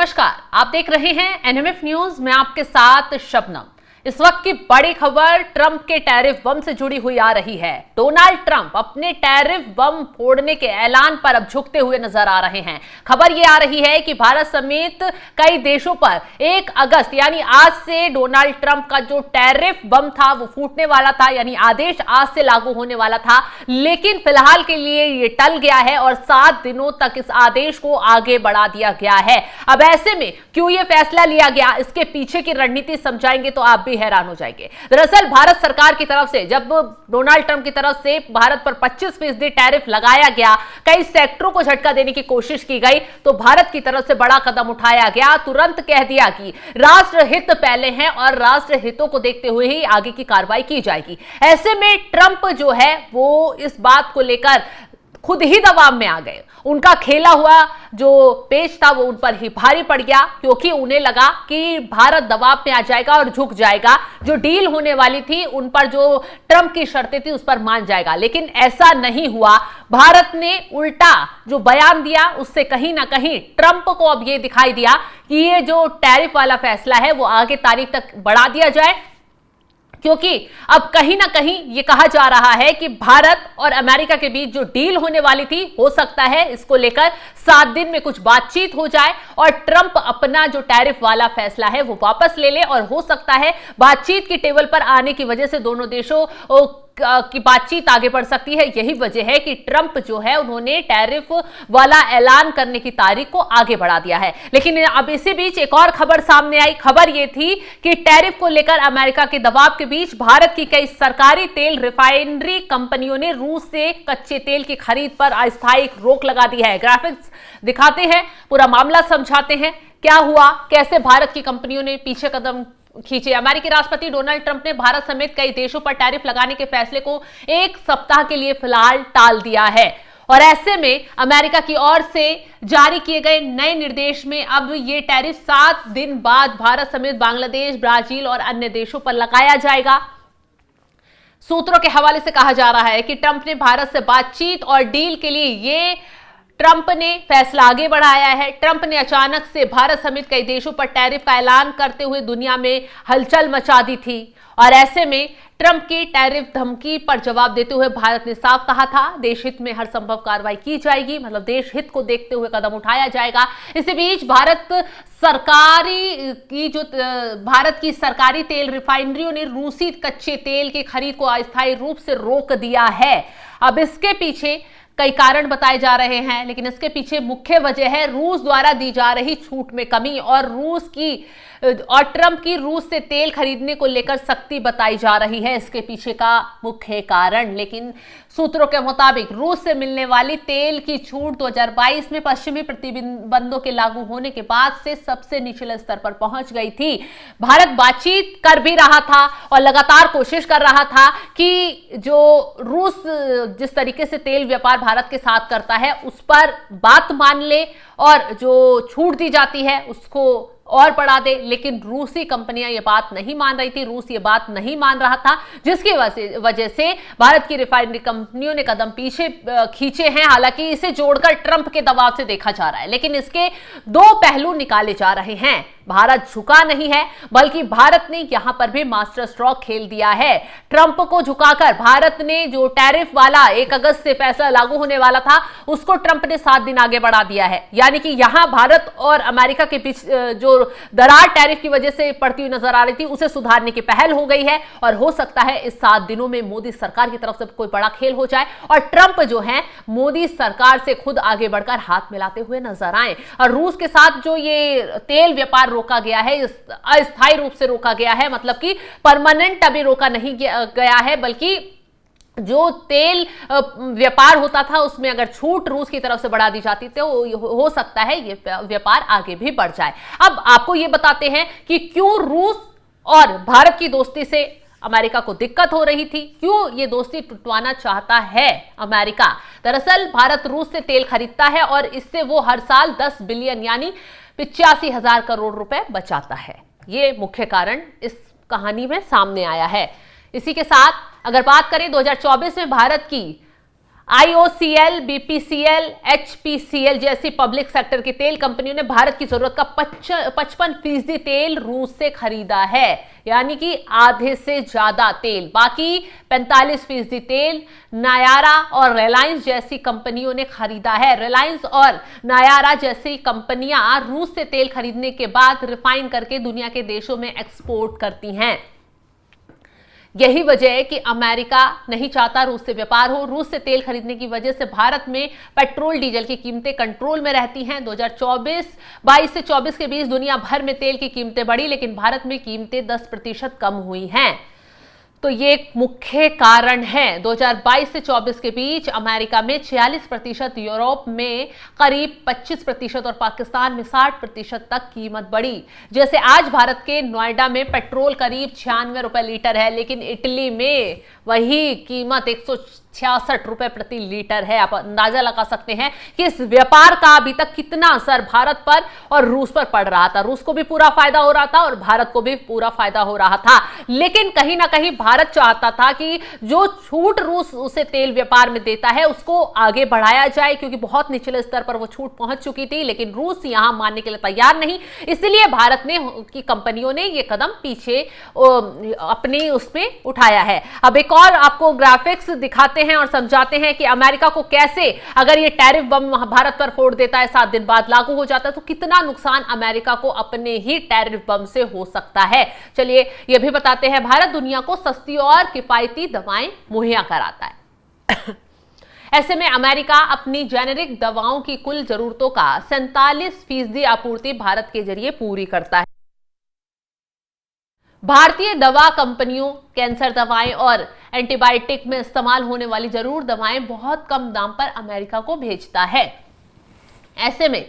नमस्कार, आप देख रहे हैं एनएमएफ न्यूज। मैं आपके साथ शबनम। इस वक्त की बड़ी खबर ट्रंप के टैरिफ बम से जुड़ी हुई आ रही है। डोनाल्ड ट्रंप अपने टैरिफ बम फोड़ने के ऐलान पर अब झुकते हुए नजर आ रहे हैं। खबर यह आ रही है कि भारत समेत कई देशों पर 1 अगस्त यानी आज से डोनाल्ड ट्रंप का जो टैरिफ बम था वो फूटने वाला था, यानी आदेश आज से लागू होने वाला था। लेकिन फिलहाल के लिए ये टल गया है और 7 दिनों तक इस आदेश को आगे बढ़ा दिया गया है। अब ऐसे में क्यों ये फैसला लिया गया, इसके पीछे की रणनीति समझाएंगे तो आप भी हैरान हो जाएंगे। दरअसल भारत सरकार की तरफ से जब डोनाल्ड ट्रंप की तरफ से भारत पर 25% टैरिफ लगाया गया, कई सेक्टरों को झटका देने की कोशिश की गई, तो भारत की तरफ से बड़ा कदम उठाया गया। तुरंत कह दिया कि राष्ट्र हित पहले हैं और राष्ट्र हितों को देखते हुए ही आगे की कार्रवाई की जाएगी। ऐसे में ट्रंप जो है वो इस बात को लेकर खुद ही दबाव में आ गए। उनका खेला हुआ जो पेच था वो उन पर ही भारी पड़ गया, क्योंकि उन्हें लगा कि भारत दबाव में आ जाएगा और झुक जाएगा। जो डील होने वाली थी उन पर, जो ट्रंप की शर्तें थी उस पर मान जाएगा, लेकिन ऐसा नहीं हुआ। भारत ने उल्टा जो बयान दिया उससे कहीं ना कहीं ट्रंप को अब ये दिखाई दिया कि ये जो टैरिफ वाला फैसला है वो आगे तारीख तक बढ़ा दिया जाए, क्योंकि अब कहीं ना कहीं यह कहा जा रहा है कि भारत और अमेरिका के बीच जो डील होने वाली थी, हो सकता है इसको लेकर 7 दिन में कुछ बातचीत हो जाए और ट्रंप अपना जो टैरिफ वाला फैसला है वो वापस ले ले। और हो सकता है बातचीत की टेबल पर आने की वजह से दोनों देशों की बातचीत आगे बढ़ सकती है। यही वजह है कि ट्रंप जो है उन्होंने टैरिफ वाला ऐलान करने की तारीख को आगे बढ़ा दिया है। लेकिन अब इसी बीच एक और खबर सामने आई। खबर यह थी कि टैरिफ को लेकर अमेरिका के दबाव के बीच भारत की कई सरकारी तेल रिफाइनरी कंपनियों ने रूस से कच्चे तेल की खरीद पर अस्थायी रोक लगा दी है। ग्राफिक्स दिखाते हैं, पूरा मामला समझाते हैं क्या हुआ, कैसे भारत की कंपनियों ने पीछे कदम खींचे। अमेरिकी राष्ट्रपति डोनाल्ड ट्रंप ने भारत समेत कई देशों पर टैरिफ लगाने के फैसले को 1 सप्ताह के लिए फिलहाल टाल दिया है। और ऐसे में अमेरिका की ओर से जारी किए गए नए निर्देश में अब ये टैरिफ 7 दिन बाद भारत समेत बांग्लादेश, ब्राजील और अन्य देशों पर लगाया जाएगा। सूत्रों के हवाले से कहा जा रहा है कि ट्रंप ने भारत से बातचीत और डील के लिए ये ट्रंप ने फैसला आगे बढ़ाया है। ट्रंप ने अचानक से भारत समेत कई देशों पर टैरिफ का ऐलान करते हुए दुनिया में हलचल मचा दी थी। और ऐसे में ट्रंप की टैरिफ धमकी पर जवाब देते हुए भारत ने साफ कहा था देश हित में हर संभव कार्रवाई की जाएगी, मतलब देश हित को देखते हुए कदम उठाया जाएगा। इसी बीच भारत की सरकारी तेल रिफाइनरियों ने रूसी कच्चे तेल की खरीद को अस्थायी रूप से रोक दिया है। अब इसके पीछे कई कारण बताए जा रहे हैं, लेकिन इसके पीछे मुख्य वजह है रूस द्वारा दी जा रही छूट में कमी और ट्रंप की रूस से तेल खरीदने को लेकर सख्ती बताई जा रही है इसके पीछे का मुख्य कारण। लेकिन सूत्रों के मुताबिक रूस से मिलने वाली तेल की छूट 2022 में पश्चिमी प्रतिबंधों के लागू होने के बाद से सबसे निचले स्तर पर पहुंच गई थी। भारत बातचीत कर भी रहा था और लगातार कोशिश कर रहा था कि जो रूस जिस तरीके से तेल व्यापार भारत के साथ करता है उस पर बात मान ले और जो छूट दी जाती है उसको और बढ़ा दे, लेकिन रूसी कंपनियां ये बात नहीं मान रही थी, रूस ये बात नहीं मान रहा था, जिसकी वजह से भारत की रिफाइनरी कंपनियों ने कदम पीछे खींचे हैं। हालांकि इसे जोड़कर ट्रंप के दबाव से देखा जा रहा है, लेकिन इसके 2 पहलू निकाले जा रहे हैं। भारत झुका नहीं है, बल्कि भारत ने यहां पर भी मास्टर स्ट्रोक खेल दिया है। ट्रंप को झुकाकर भारत ने जो टैरिफ वाला 1 अगस्त से फैसला लागू होने वाला था उसको ट्रंप ने 7 दिन आगे बढ़ा दिया है। यानी कि यहां भारत और अमेरिका के बीच जो दरार टैरिफ की वजह से पड़ती हुई नजर आ रही थी उसे सुधारने की पहल हो गई है। और हो सकता है इस 7 दिनों में मोदी सरकार की तरफ से कोई बड़ा खेल हो जाए और ट्रंप जो है मोदी सरकार से खुद आगे बढ़कर हाथ मिलाते हुए नजर आए। और रूस के साथ जो ये तेल व्यापार रोका गया है, अस्थायी रूप से रोका गया है, मतलब कि परमानेंट अभी रोका नहीं गया है, बल्कि जो तेल व्यापार होता था उसमें अगर छूट रूस की तरफ से बढ़ा दी जाती तो हो सकता है ये व्यापार आगे भी बढ़ जाए। अब आपको ये बताते हैं कि क्यों रूस और भारत की दोस्ती से अमेरिका को दिक्कत हो रही थी, क्यों ये दोस्ती टूटवाना चाहता है अमेरिका। दरअसल भारत रूस से तेल खरीदता है और इससे वो हर साल 10 बिलियन यानी 85,000 करोड़ रुपए बचाता है। ये मुख्य कारण इस कहानी में सामने आया है। इसी के साथ अगर बात करें 2024 में भारत की IOCL, BPCL, HPCL जैसी पब्लिक सेक्टर की तेल कंपनियों ने भारत की जरूरत का 55% तेल रूस से खरीदा है, यानी कि आधे से ज्यादा तेल। बाकी 45% तेल नायारा और रिलायंस जैसी कंपनियों ने खरीदा है। रिलायंस और नायारा जैसी कंपनियां रूस से तेल खरीदने के बाद रिफाइन करके दुनिया के देशों में एक्सपोर्ट करती हैं। यही वजह है कि अमेरिका नहीं चाहता रूस से व्यापार हो। रूस से तेल खरीदने की वजह से भारत में पेट्रोल डीजल की कीमतें कंट्रोल में रहती हैं। 2022 से 24 के बीच दुनिया भर में तेल की कीमतें बढ़ी, लेकिन भारत में कीमतें 10% कम हुई हैं। तो ये एक मुख्य कारण है। 2022 से 24 के बीच अमेरिका में 46%, यूरोप में करीब 25% और पाकिस्तान में 60% तक कीमत बढ़ी। जैसे आज भारत के नोएडा में पेट्रोल करीब 96 रुपए लीटर है, लेकिन इटली में वही कीमत 166 रुपए प्रति लीटर है। आप अंदाजा लगा सकते हैं कि इस व्यापार का अभी तक कितना असर भारत पर और रूस पर पड़ रहा था। रूस को भी पूरा फायदा हो रहा था और भारत को भी पूरा फायदा हो रहा था, लेकिन कहीं ना कहीं भारत चाहता था कि जो छूट रूस उसे तेल व्यापार में देता है उसको आगे बढ़ाया जाए, क्योंकि बहुत निचले स्तर पर वो छूट पहुंच चुकी थी, लेकिन रूस यहां मानने के लिए तैयार नहीं। इसलिए भारत ने की कंपनियों ने ये कदम पीछे अपनी उसमें उठाया है। अब एक और आपको ग्राफिक्स दिखाते हैं और समझाते हैं कि अमेरिका को कैसे, अगर ये टैरिफ बम भारत पर फोड़ देता है, 7 दिन बाद लागू हो जाता है, तो कितना नुकसान अमेरिका को अपने ही टैरिफ बम से हो सकता है। चलिए ये भी बताते हैं। भारत दुनिया को सस्ती और किफायती दवाएं मुहैया कराता है। ऐसे में अमेरिका अपनी जेनेरिक दवाओं की कुल जरूरतों का 47% आपूर्ति भारत के जरिए पूरी करता है। भारतीय दवा कंपनियों कैंसर दवाएं और एंटीबायोटिक में इस्तेमाल होने वाली जरूर दवाएं बहुत कम दाम पर अमेरिका को भेजता है। ऐसे में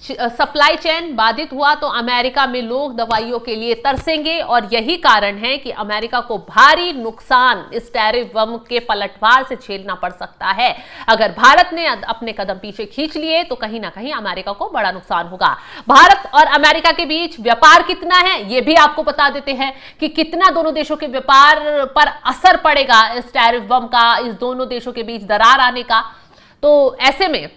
सप्लाई चेन बाधित हुआ तो अमेरिका में लोग दवाइयों के लिए तरसेंगे, और यही कारण है कि अमेरिका को भारी नुकसान इस टैरिफ बम के पलटवार से झेलना पड़ सकता है। अगर भारत ने अपने कदम पीछे खींच लिए तो कहीं ना कहीं अमेरिका को बड़ा नुकसान होगा। भारत और अमेरिका के बीच व्यापार कितना है ये भी आपको बता देते हैं कि कितना दोनों देशों के व्यापार पर असर पड़ेगा इस टैरिफ बम का, इस दोनों देशों के बीच दरार आने का। तो ऐसे में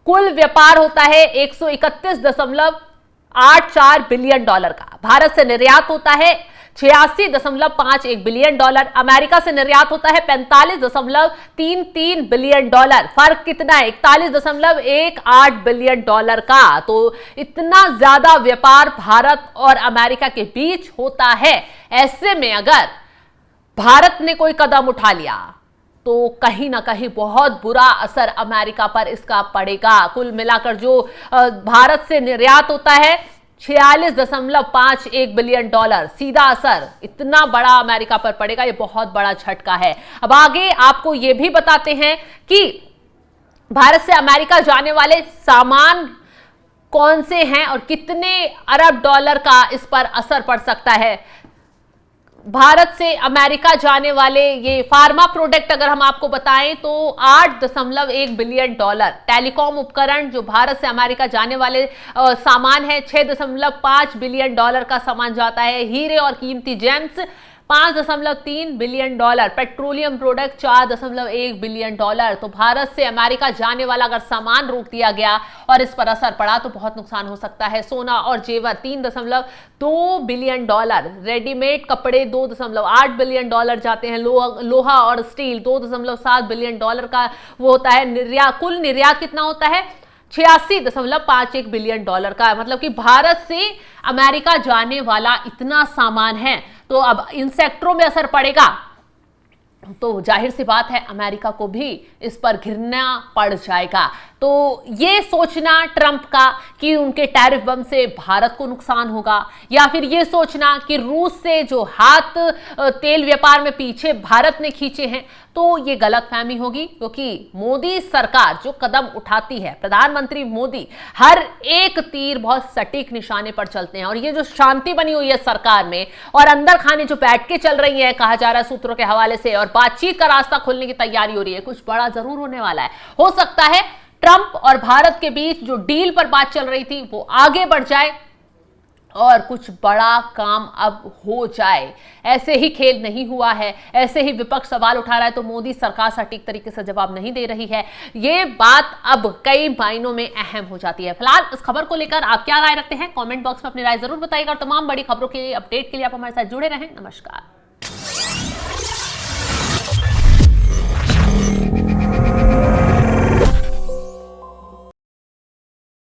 कुल व्यापार होता है 131.84 बिलियन डॉलर का। भारत से निर्यात होता है 86.51 बिलियन डॉलर, अमेरिका से निर्यात होता है 45.33 बिलियन डॉलर। फर्क कितना है? 41.18 बिलियन डॉलर का। तो इतना ज्यादा व्यापार भारत और अमेरिका के बीच होता है। ऐसे में अगर भारत ने कोई कदम उठा लिया तो कहीं ना कहीं बहुत बुरा असर अमेरिका पर इसका पड़ेगा। कुल मिलाकर जो भारत से निर्यात होता है 46.51 बिलियन डॉलर, सीधा असर इतना बड़ा अमेरिका पर पड़ेगा। ये बहुत बड़ा झटका है। अब आगे आपको ये भी बताते हैं कि भारत से अमेरिका जाने वाले सामान कौन से हैं और कितने अरब डॉलर का इस पर असर पड़ सकता है। भारत से अमेरिका जाने वाले ये फार्मा प्रोडक्ट अगर हम आपको बताएं तो 8.1 बिलियन डॉलर, टेलीकॉम उपकरण जो भारत से अमेरिका जाने वाले सामान है 6.5 बिलियन डॉलर का सामान जाता है, हीरे और कीमती James 5.3 billion dollar, petroleum product 4.1 billion dollar. तो भारत से अमेरिका जाने वाला अगर सामान रोक दिया गया और इस पर असर पड़ा तो बहुत नुकसान हो सकता है। सोना और जेवर 3.2 बिलियन डॉलर, रेडीमेड कपड़े 2.8 बिलियन डॉलर जाते हैं, लोहा और स्टील 2.7 बिलियन डॉलर का वो होता है निर्यात। कुल निर्यात कितना होता है? 86.51 बिलियन डॉलर का। मतलब कि भारत से अमेरिका जाने वाला इतना सामान है। तो अब इन सेक्टरों में असर पड़ेगा तो जाहिर सी बात है अमेरिका को भी इस पर घिरना पड़ जाएगा। तो ये सोचना ट्रंप का कि उनके टैरिफ बम से भारत को नुकसान होगा, या फिर ये सोचना कि रूस से जो हाथ तेल व्यापार में पीछे भारत ने खींचे हैं, तो ये गलतफहमी होगी। क्योंकि मोदी सरकार जो कदम उठाती है, प्रधानमंत्री मोदी हर एक तीर बहुत सटीक निशाने पर चलते हैं। और ये जो शांति बनी हुई है सरकार में और अंदर खाने जो बैठ के चल रही है, कहा जा रहा है सूत्रों के हवाले से, और बातचीत का रास्ता खोलने की तैयारी हो रही है, कुछ बड़ा जरूर होने वाला है। हो सकता है ट्रंप और भारत के बीच जो डील पर बात चल रही थी वो आगे बढ़ जाए और कुछ बड़ा काम अब हो जाए। ऐसे ही खेल नहीं हुआ है, ऐसे ही विपक्ष सवाल उठा रहा है तो मोदी सरकार सटीक तरीके से जवाब नहीं दे रही है। ये बात अब कई मायनों में अहम हो जाती है। फिलहाल इस खबर को लेकर आप क्या राय रखते हैं, कमेंट बॉक्स में अपनी राय जरूर बताइएगा और तमाम बड़ी खबरों के अपडेट के लिए आप हमारे साथ जुड़े रहें। नमस्कार।